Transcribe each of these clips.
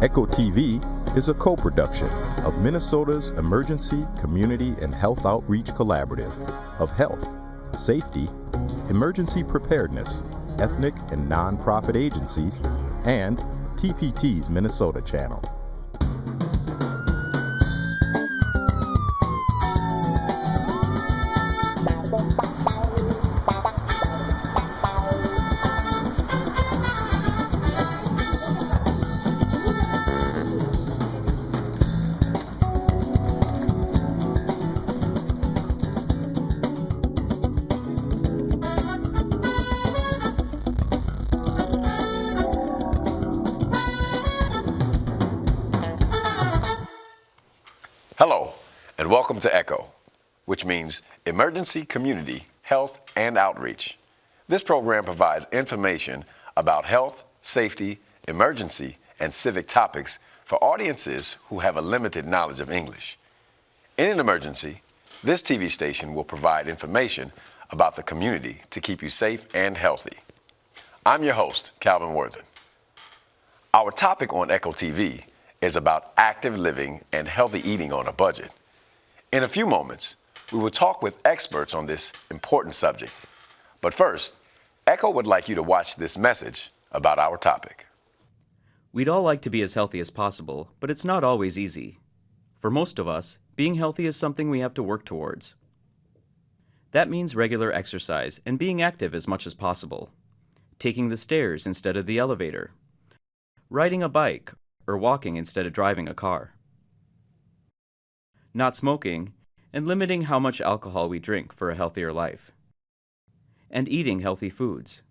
Echo TV is a co-production of Minnesota's Emergency, Community, and Health Outreach Collaborative of Health, Safety, Emergency Preparedness, Ethnic and Nonprofit Agencies, and TPT's Minnesota channel. Hello, and welcome to ECHO, which means Emergency, Community, Health, and Outreach. This program provides information about health, safety, emergency, and civic topics for audiences who have a limited knowledge of English. In an emergency, this TV station will provide information about the community to keep you safe and healthy. I'm your host, Calvin Worthen. Our topic on ECHO TV is about active living and healthy eating on a budget. In a few moments, we will talk with experts on this important subject. But first, ECHO would like you to watch this message about our topic. We'd all like to be as healthy as possible, but it's not always easy. For most of us, being healthy is something we have to work towards. That means regular exercise and being active as much as possible. Taking the stairs instead of the elevator. Riding a bike or walking instead of driving a car. Not smoking, and limiting how much alcohol we drink for a healthier life. And eating healthy foods.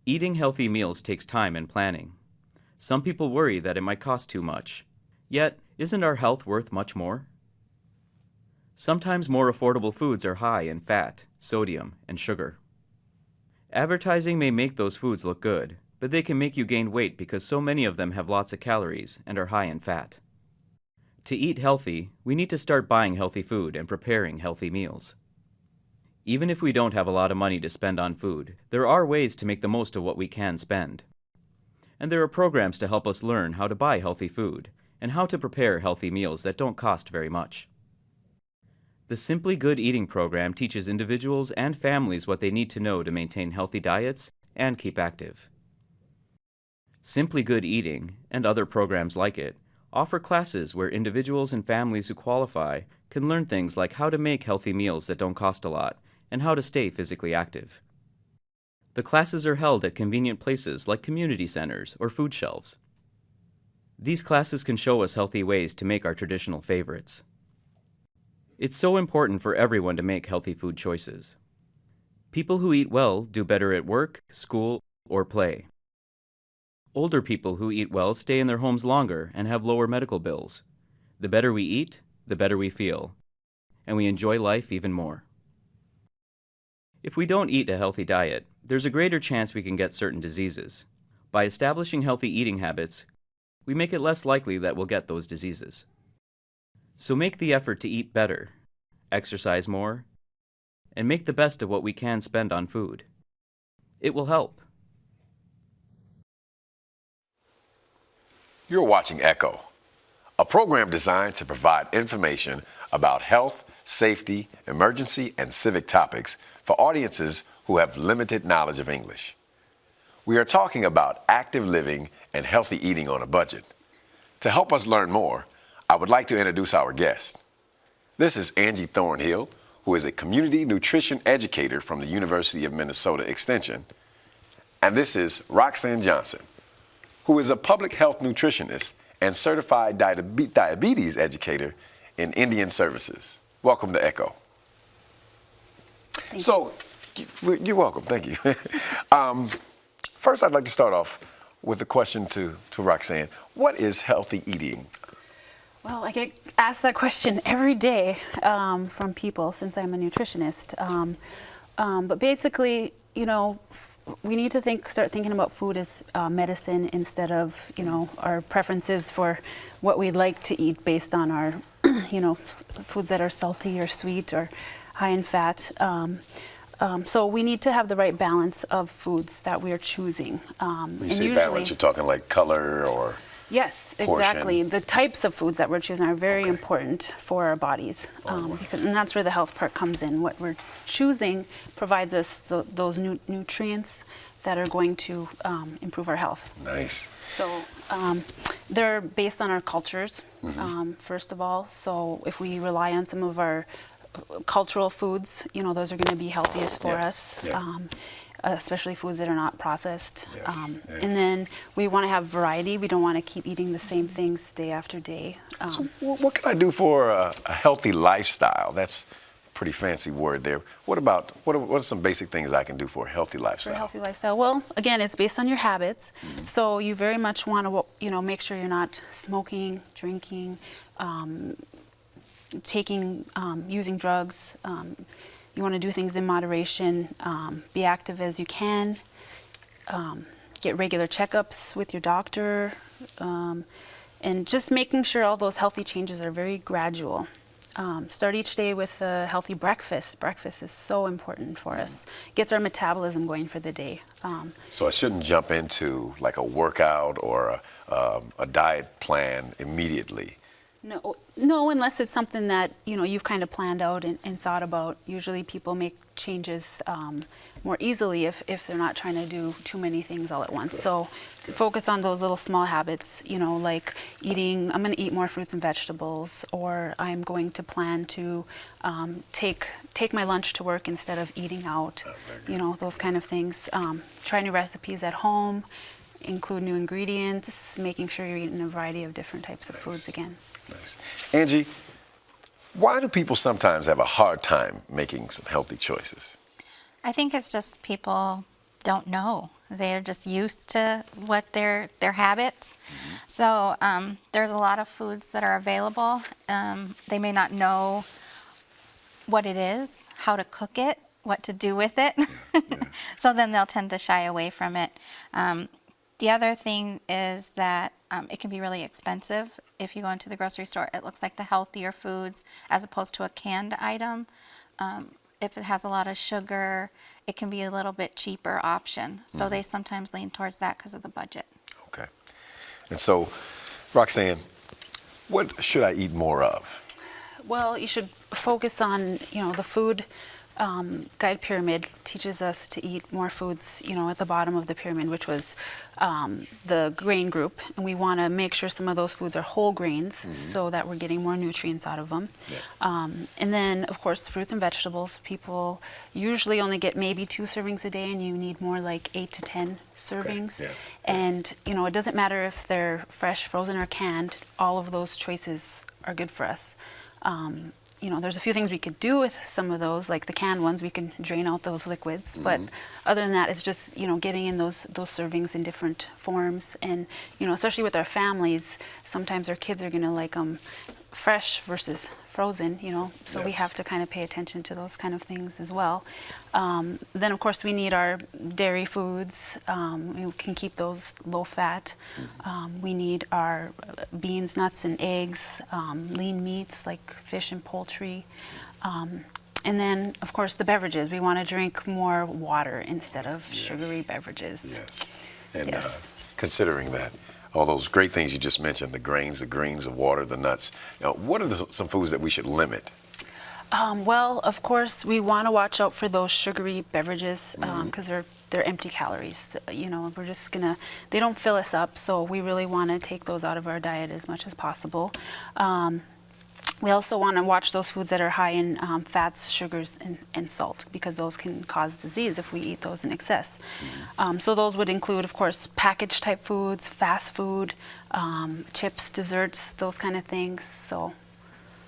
Eating healthy meals takes time and planning. Some people worry that it might cost too much. Yet, isn't our health worth much more? Sometimes more affordable foods are high in fat, sodium, and sugar. Advertising may make those foods look good, but they can make you gain weight because so many of them have lots of calories and are high in fat. To eat healthy, we need to start buying healthy food and preparing healthy meals. Even if we don't have a lot of money to spend on food, there are ways to make the most of what we can spend. And there are programs to help us learn how to buy healthy food and how to prepare healthy meals that don't cost very much. The Simply Good Eating program teaches individuals and families what they need to know to maintain healthy diets and keep active. Simply Good Eating, and other programs like it, offer classes where individuals and families who qualify can learn things like how to make healthy meals that don't cost a lot and how to stay physically active. The classes are held at convenient places like community centers or food shelves. These classes can show us healthy ways to make our traditional favorites. It's so important for everyone to make healthy food choices. People who eat well do better at work, school, or play. Older people who eat well stay in their homes longer and have lower medical bills. The better we eat, the better we feel, and we enjoy life even more. If we don't eat a healthy diet, there's a greater chance we can get certain diseases. By establishing healthy eating habits, we make it less likely that we'll get those diseases. So make the effort to eat better, exercise more, and make the best of what we can spend on food. It will help. You're watching ECHO, a program designed to provide information about health, safety, emergency, and civic topics for audiences who have limited knowledge of English. We are talking about active living and healthy eating on a budget. To help us learn more, I would like to introduce our guest. This is Angie Thornhill, who is a community nutrition educator from the University of Minnesota Extension. And this is Roxanne Johnson, who is a public health nutritionist and certified diabetes educator in Indian Services. Welcome to ECHO. You're welcome, thank you. First, I'd like to start off with a question to Roxanne. What is healthy eating? Well, I get asked that question every day from people since I'm a nutritionist. But basically, you know, we need to start thinking about food as medicine instead of, you know, our preferences for what we'd like to eat based on our, you know, foods that are salty or sweet or high in fat. So we need to have the right balance of foods that we are choosing. When you say balance, you're talking like color or Yes, portion. exactly. The types of foods that we're choosing are very important for our bodies, and that's where the health part comes in. What we're choosing provides us those nutrients that are going to improve our health. Nice. So they're based on our cultures, first of all. So if we rely on some of our cultural foods, those are going to be healthiest for us. Yeah. Especially foods that are not processed. Yes, yes. And then we want to have variety. We don't want to keep eating the same things day after day. So what can I do for a healthy lifestyle? That's a pretty fancy word there. What are some basic things I can do for a healthy lifestyle? For a healthy lifestyle, well, again, it's based on your habits. So you very much want to, make sure you're not smoking, drinking, using drugs. You want to do things in moderation, be active as you can, get regular checkups with your doctor, and just making sure all those healthy changes are very gradual. Start each day with a healthy breakfast. Breakfast is so important for us. Gets our metabolism going for the day. So I shouldn't jump into like a workout or a diet plan immediately. No, unless it's something that you've kind of planned out and thought about. Usually people make changes more easily if they're not trying to do too many things all at once. Good. So focus on those little small habits, like eating. I'm going to eat more fruits and vegetables, or I'm going to plan to take my lunch to work instead of eating out. Those kind of things. Try new recipes at home. Include new ingredients. Making sure you're eating a variety of different types of foods again. Nice. Angie, why do people sometimes have a hard time making some healthy choices? I think it's just people don't know. They're just used to what their habits. So there's a lot of foods that are available. They may not know what it is, how to cook it, what to do with it. So then they'll tend to shy away from it. The other thing is that it can be really expensive if you go into the grocery store. It looks like the healthier foods as opposed to a canned item. If it has a lot of sugar, it can be a little bit cheaper option. So they sometimes lean towards that because of the budget. Okay. And so, Roxanne, what should I eat more of? Well, you should focus on, the food guide pyramid teaches us to eat more foods, at the bottom of the pyramid, which was the grain group. And we want to make sure some of those foods are whole grains so that we're getting more nutrients out of them. Yeah. And then, of course, fruits and vegetables. People usually only get maybe 2 servings a day, and you need more like 8 to 10 servings. Okay. Yeah. And, it doesn't matter if they're fresh, frozen, or canned. All of those choices are good for us. There's a few things we could do with some of those, like the canned ones. We can drain out those liquids. But other than that, it's just, getting in those servings in different forms. And, especially with our families, sometimes our kids are going to like them fresh versus frozen, so we have to kind of pay attention to those kind of things as well. Then, of course, we need our dairy foods. We can keep those low fat. We need our beans, nuts, and eggs, lean meats like fish and poultry. And then, of course, the beverages. We want to drink more water instead of sugary beverages. Yes. And considering that, all those great things you just mentioned, the grains, the greens, the water, the nuts. What are some foods that we should limit? Well, of course, we want to watch out for those sugary beverages because they're empty calories. We're just they don't fill us up, so we really want to take those out of our diet as much as possible. We also want to watch those foods that are high in fats, sugars, and salt, because those can cause disease if we eat those in excess. So those would include, of course, packaged type foods, fast food, chips, desserts, those kind of things. So.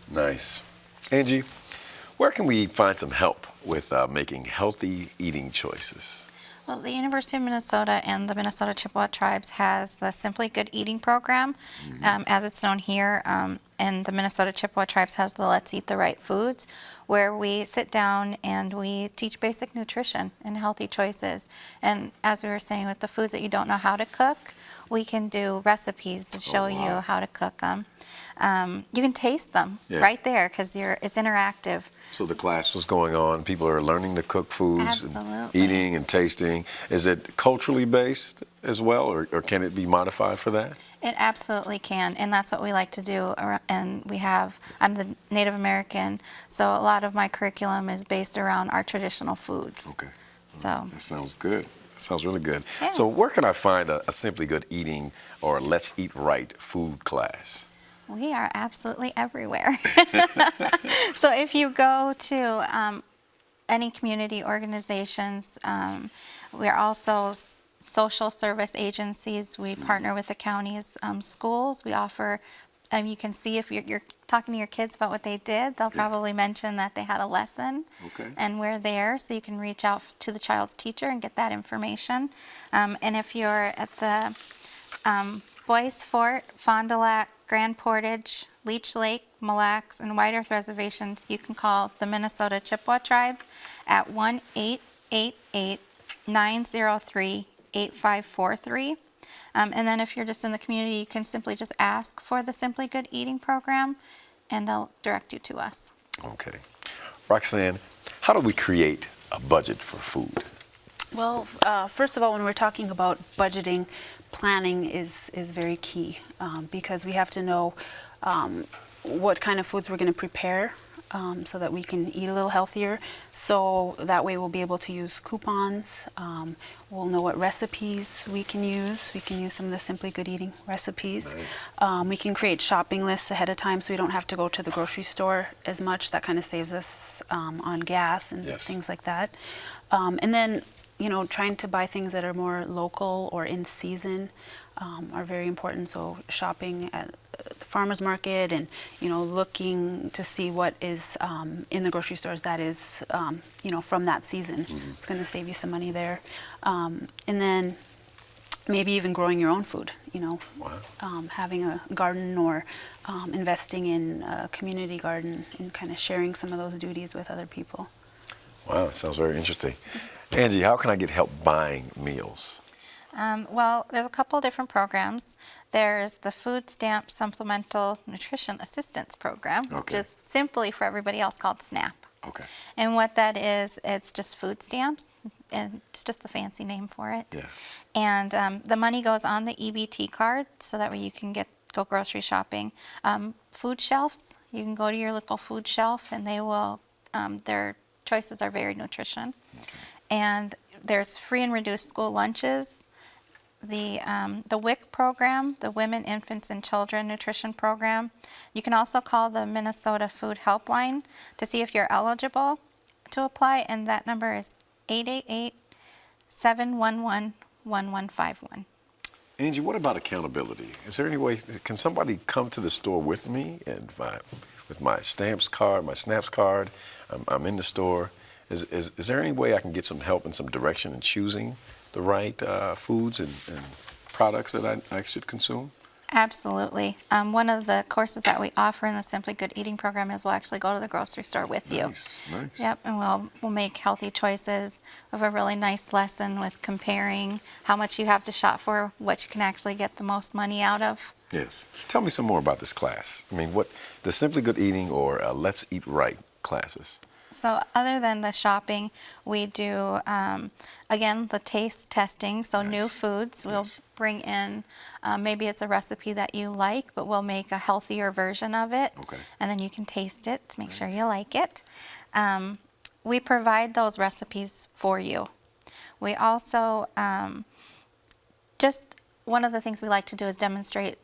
Nice. Angie, where can we find some help with making healthy eating choices? Well, the University of Minnesota and the Minnesota Chippewa Tribes has the Simply Good Eating program, as it's known here, and the Minnesota Chippewa Tribes has the Let's Eat the Right Foods, where we sit down and we teach basic nutrition and healthy choices. And as we were saying, with the foods that you don't know how to cook, we can do recipes to show you how to cook them. You can taste them right there because it's interactive. So the class was going on. People are learning to cook foods, and eating and tasting. Is it culturally based as well, or can it be modified for that? It absolutely can, and that's what we like to do. And I'm the Native American, so a lot of my curriculum is based around our traditional foods. Okay. So that sounds good. That sounds really good. Yeah. So where can I find a Simply Good Eating or Let's Eat Right food class? we are absolutely everywhere. So if you go to any community organizations, we're also social service agencies. We partner with the county's schools. We offer, you can see if you're talking to your kids about what they did, they'll probably mention that they had a lesson. Okay. And we're there, so you can reach out to the child's teacher and get that information. And if you're at the Boyce Fort, Fond du Lac, Grand Portage, Leech Lake, Mille Lacs, and White Earth reservations, you can call the Minnesota Chippewa Tribe at 1-888-903-8543. And then if you're just in the community, you can simply just ask for the Simply Good Eating program, and they'll direct you to us. Okay. Roxanne, how do we create a budget for food? Well, first of all, when we're talking about budgeting, planning is very key because we have to know what kind of foods we're going to prepare so that we can eat a little healthier. So that way we'll be able to use coupons. We'll know what recipes we can use. We can use some of the Simply Good Eating recipes. Nice. We can create shopping lists ahead of time so we don't have to go to the grocery store as much. That kind of saves us on gas and things like that. And then, you know, trying to buy things that are more local or in season are very important. So shopping at the farmer's market and, you know, looking to see what is in the grocery stores that is, you know, from that season. It's going to save you some money there. And then maybe even growing your own food, you know, having a garden or investing in a community garden and kind of sharing some of those duties with other people. Wow, it sounds very interesting. Angie, how can I get help buying meals? Well, there's a couple different programs. There's the Food Stamp Supplemental Nutrition Assistance Program, which is simply for everybody else called SNAP. Okay. And what that is, it's just food stamps, and it's just the fancy name for it. Yeah. And the money goes on the EBT card, so that way you can go grocery shopping. Food shelves, you can go to your local food shelf, and they will, their choices are very nutrition. Okay. And there's free and reduced school lunches. The WIC program, the Women, Infants, and Children Nutrition Program. You can also call the Minnesota Food Helpline to see if you're eligible to apply, and that number is 888-711-1151. Angie, what about accountability? Is there any way, can somebody come to the store with me and with my SNAPS card, I'm in the store. Is there any way I can get some help and some direction in choosing the right foods and products that I should consume? Absolutely. One of the courses that we offer in the Simply Good Eating program is we'll actually go to the grocery store with you. Nice. Yep, and we'll make healthy choices. We have a really nice lesson with comparing how much you have to shop for, what you can actually get the most money out of. Yes. Tell me some more about this class. I mean, what the Simply Good Eating or Let's Eat Right classes? So other than the shopping, we do, again, the taste testing. So new foods, we'll bring in, maybe it's a recipe that you like, but we'll make a healthier version of it. Okay. And then you can taste it to make sure you like it. We provide those recipes for you. We also, just one of the things we like to do is demonstrate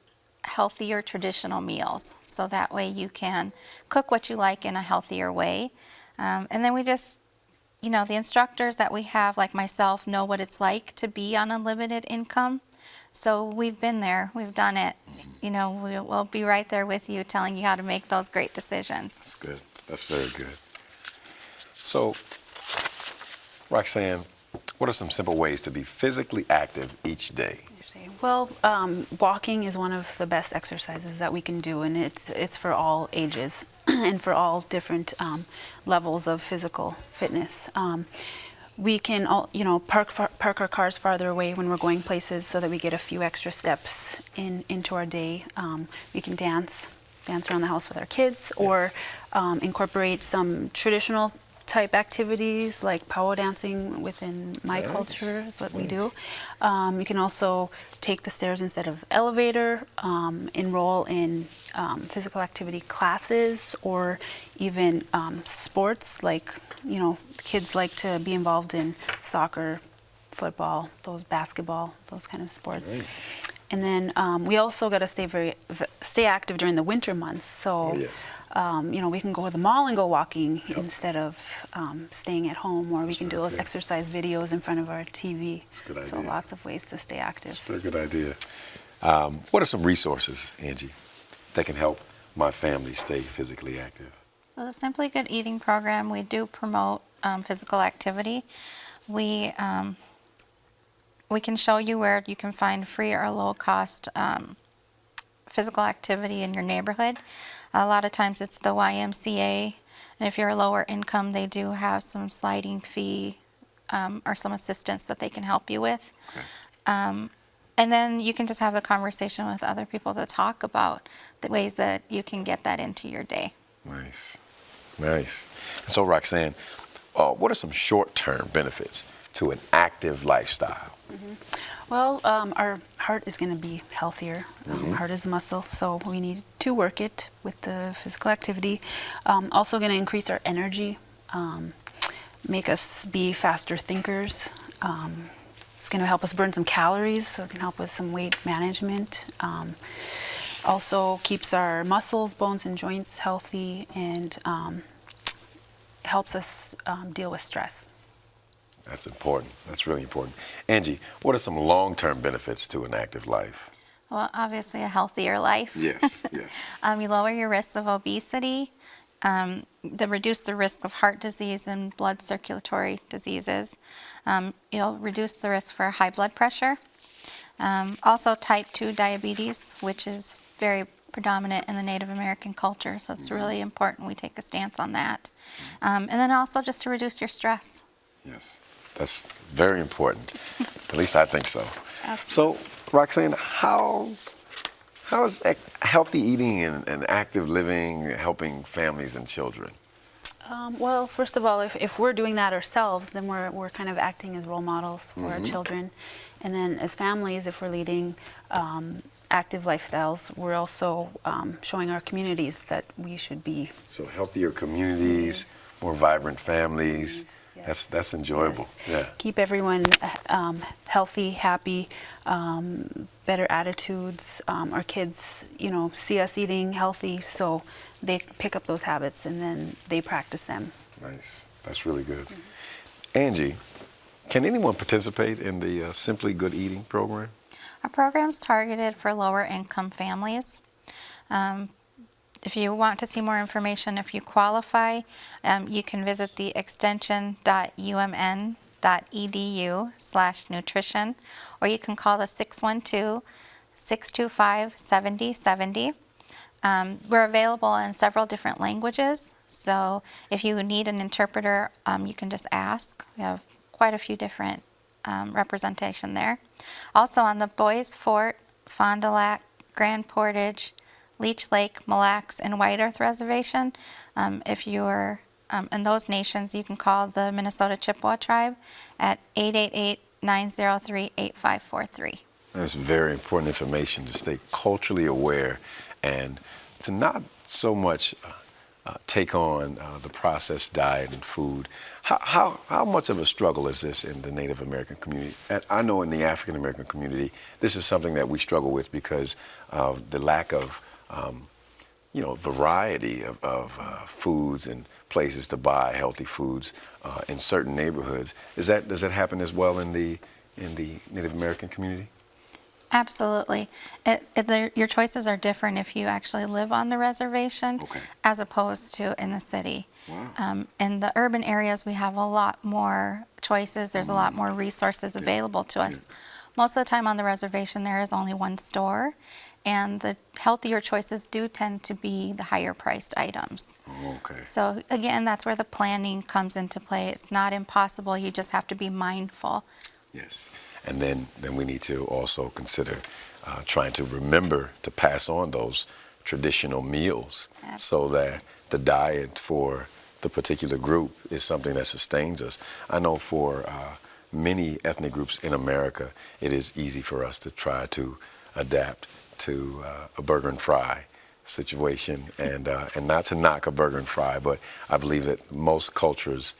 healthier traditional meals. So that way you can cook what you like in a healthier way. And then we just, you know, the instructors that we have, like myself, know what it's like to be on unlimited income. So we've been there, we've done it. You know, we'll be right there with you telling you how to make those great decisions. That's good. That's very good. So, Roxanne, what are some simple ways to be physically active each day? Well, walking is one of the best exercises that we can do, and it's for all ages and for all different levels of physical fitness. We can, park our cars farther away when we're going places so that we get a few extra steps into our day. We can dance dance around the house with our kids, or incorporate some traditional type activities like powwow dancing within my culture is what we do. You can also take the stairs instead of elevator, enroll in physical activity classes, or even sports, like, you know, kids like to be involved in soccer, football, those basketball, those kind of sports. Nice. And then we also got to stay active during the winter months. So, you know, we can go to the mall and go walking instead of staying at home, or we can do those exercise videos in front of our TV. That's a good idea. So lots of ways to stay active. That's a very good idea. What are some resources, Angie, that can help my family stay physically active? Well, the Simply Good Eating program, we do promote physical activity. We can show you where you can find free or low-cost physical activity in your neighborhood. A lot of times it's the YMCA, and if you're a lower income, they do have some sliding fee or some assistance that they can help you with. Okay. And then you can just have the conversation with other people to talk about the ways that you can get that into your day. Nice, nice. And so, Roxanne, what are some short-term benefits to an active lifestyle? Well, our heart is going to be healthier. Heart is a muscle, so we need to work it with the physical activity. Also going to increase our energy, make us be faster thinkers. It's going to help us burn some calories, so it can help with some weight management. Also keeps our muscles, bones, and joints healthy, and helps us deal with stress. That's important. That's really important. Angie, what are some long-term benefits to an active life? Well, obviously a healthier life. Yes, yes. You lower your risk of obesity, reduce the risk of heart disease and blood circulatory diseases. You'll reduce the risk for high blood pressure. Also type 2 diabetes, which is very predominant in the Native American culture, so it's really important we take a stance on that. And then also just to reduce your stress. Yes, that's very important. At least I think so. Absolutely. So, Roxanne, how is healthy eating and active living helping families and children? Well, first of all, if we're doing that ourselves, then we're kind of acting as role models for our children. And then as families, if we're leading active lifestyles, we're also showing our communities that we should be. So healthier communities, more vibrant families. Yes. That's enjoyable. Yes. Yeah. Keep everyone healthy, happy, better attitudes. Our kids, you know, see us eating healthy, so they pick up those habits and then they practice them. Nice. That's really good. Angie, can anyone participate in the Simply Good Eating program? Our program's targeted for lower income families. If you want to see more information, if you qualify, you can visit the extension.umn.edu/nutrition, or you can call the 612-625-7070. We're available in several different languages, so if you need an interpreter, you can just ask. We have quite a few different representation there. Also on the Boys Fort, Fond du Lac, Grand Portage, Leech Lake, Mille Lacs, and White Earth Reservation. If you're in those nations, you can call the Minnesota Chippewa tribe at 888-903-8543. That's very important information to stay culturally aware and to not so much take on the processed diet and food. How much of a struggle is this in the Native American community? And I know in the African American community, this is something that we struggle with because of the lack of variety of foods and places to buy healthy foods in certain neighborhoods. Does that happen as well in the Native American community? Absolutely. Your choices are different if you actually live on the reservation as opposed to in the city. Wow. In the urban areas, we have a lot more choices. There's a lot more resources available to us. Most of the time on the reservation, there is only one store, and the healthier choices do tend to be the higher priced items. Okay. So again, that's where the planning comes into play. It's not impossible. You just have to be mindful. Yes. And then we need to also consider trying to remember to pass on those traditional meals. Absolutely. So that the diet for the particular group is something that sustains us. I know for many ethnic groups in America, it is easy for us to try to adapt to a burger and fry situation, and not to knock a burger and fry, but I believe that most cultures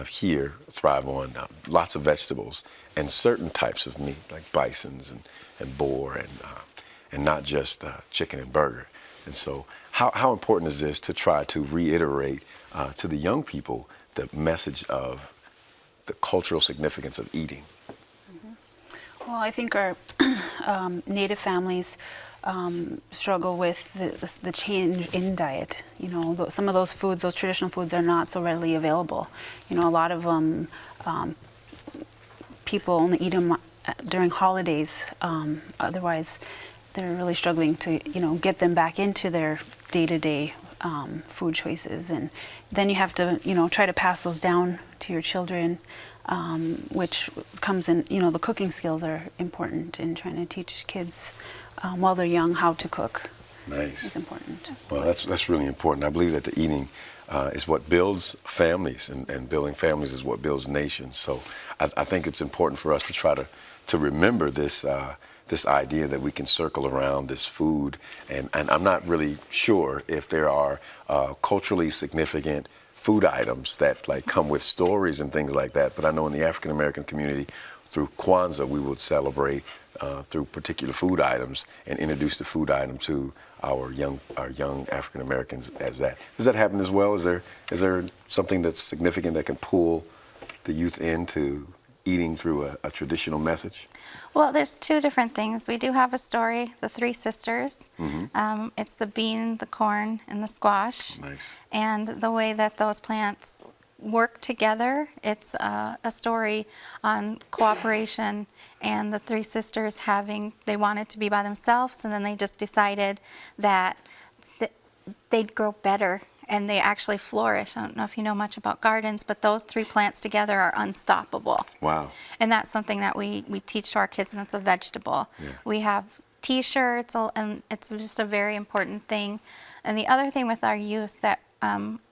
here thrive on lots of vegetables and certain types of meat, like bisons and boar, and not just chicken and burger. And so how important is this to try to reiterate to the young people the message of the cultural significance of eating? Well, I think our Native families struggle with the change in diet. You know, some of those foods, those traditional foods, are not so readily available. You know, a lot of them, people only eat them during holidays. Otherwise, they're really struggling to, you know, get them back into their day-to-day food choices. And then you have to, you know, try to pass those down to your children, which comes in, you know, the cooking skills are important in trying to teach kids while they're young how to cook. Nice. It's important. Well, that's really important. I believe that the eating is what builds families, and building families is what builds nations. So I think it's important for us to try to remember this this idea that we can circle around this food. And I'm not really sure if there are culturally significant food items that like come with stories and things like that. But I know in the African American community, through Kwanzaa, we would celebrate through particular food items and introduce the food item to our young African Americans as that. Does that happen as well? Is there something that's significant that can pull the youth into eating through a traditional message? Well, there's two different things. We do have a story, the three sisters. Mm-hmm. It's the bean, the corn, and the squash. Nice. And the way that those plants work together, it's a story on cooperation and the three sisters they wanted to be by themselves, and then they just decided that they'd grow better and they actually flourish. I don't know if you know much about gardens, but those three plants together are unstoppable. Wow. And that's something that we teach to our kids, and it's a vegetable. Yeah. We have T-shirts, and it's just a very important thing. And the other thing with our youth that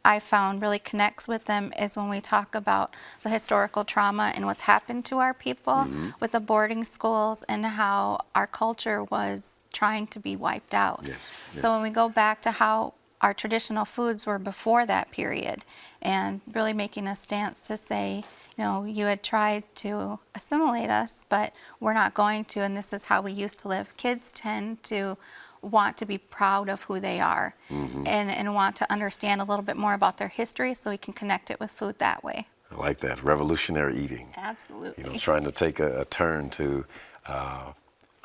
I found really connects with them is when we talk about the historical trauma and what's happened to our people mm-hmm. with the boarding schools and how our culture was trying to be wiped out. Yes. So when we go back to how our traditional foods were before that period, and really making a stance to say, you know, you had tried to assimilate us, but we're not going to, and this is how we used to live. Kids tend to want to be proud of who they are mm-hmm. and want to understand a little bit more about their history so we can connect it with food that way. I like that, revolutionary eating. Absolutely. You know, trying to take a turn to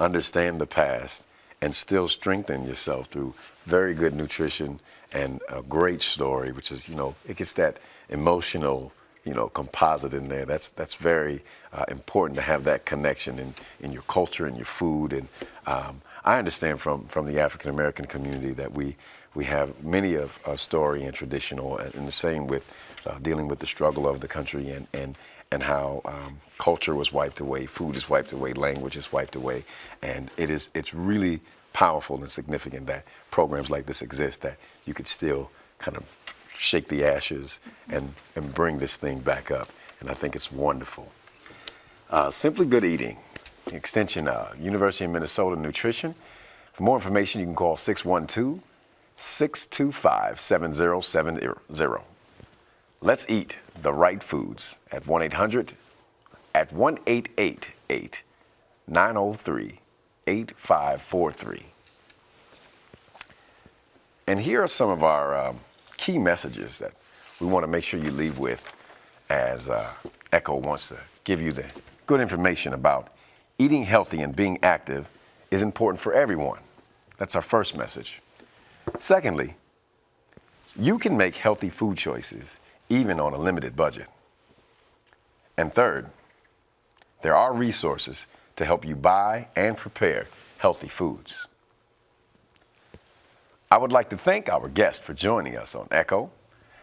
understand the past and still strengthen yourself through very good nutrition and a great story, which is, you know, it gets that emotional, you know, composite in there. That's very important to have that connection in your culture and your food. And I understand from the African American community that we have many of story and traditional, and the same with dealing with the struggle of the country and how culture was wiped away, food is wiped away, language is wiped away, and it's really powerful and significant that programs like this exist, that you could still kind of shake the ashes and bring this thing back up. And I think it's wonderful. Simply Good Eating, Extension, University of Minnesota Nutrition. For more information, you can call 612-625-7070. Let's eat the right foods at 1-800-903-8543. And here are some of our key messages that we want to make sure you leave with, as ECHO wants to give you the good information about eating healthy and being active is important for everyone. That's our first message. Secondly, you can make healthy food choices even on a limited budget. And third, there are resources to help you buy and prepare healthy foods. I would like to thank our guest for joining us on ECHO.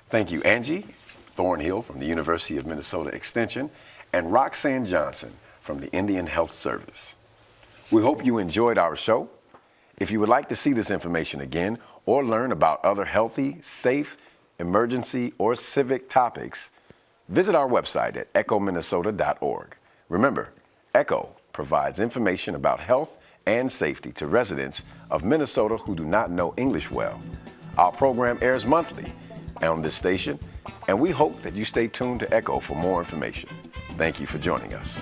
Thank you, Angie Thornhill from the University of Minnesota Extension and Roxanne Johnson from the Indian Health Service. We hope you enjoyed our show. If you would like to see this information again or learn about other healthy, safe, emergency, or civic topics, visit our website at echominnesota.org. Remember, ECHO provides information about health and safety to residents of Minnesota who do not know English well. Our program airs monthly on this station, and we hope that you stay tuned to ECHO for more information. Thank you for joining us.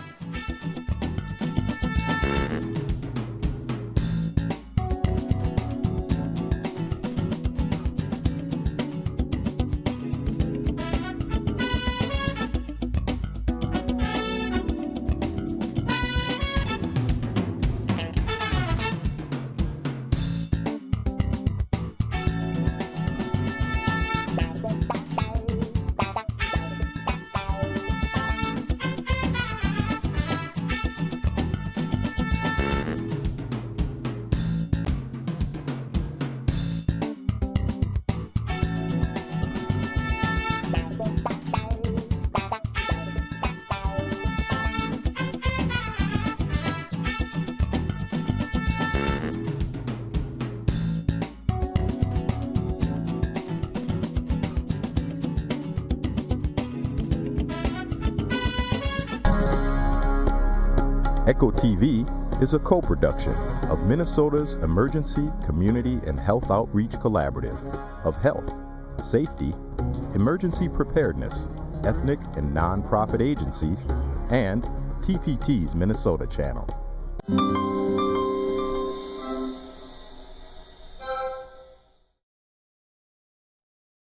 ECHO TV is a co-production of Minnesota's Emergency, Community, and Health Outreach Collaborative of Health, Safety, Emergency Preparedness, Ethnic and Nonprofit Agencies, and TPT's Minnesota Channel.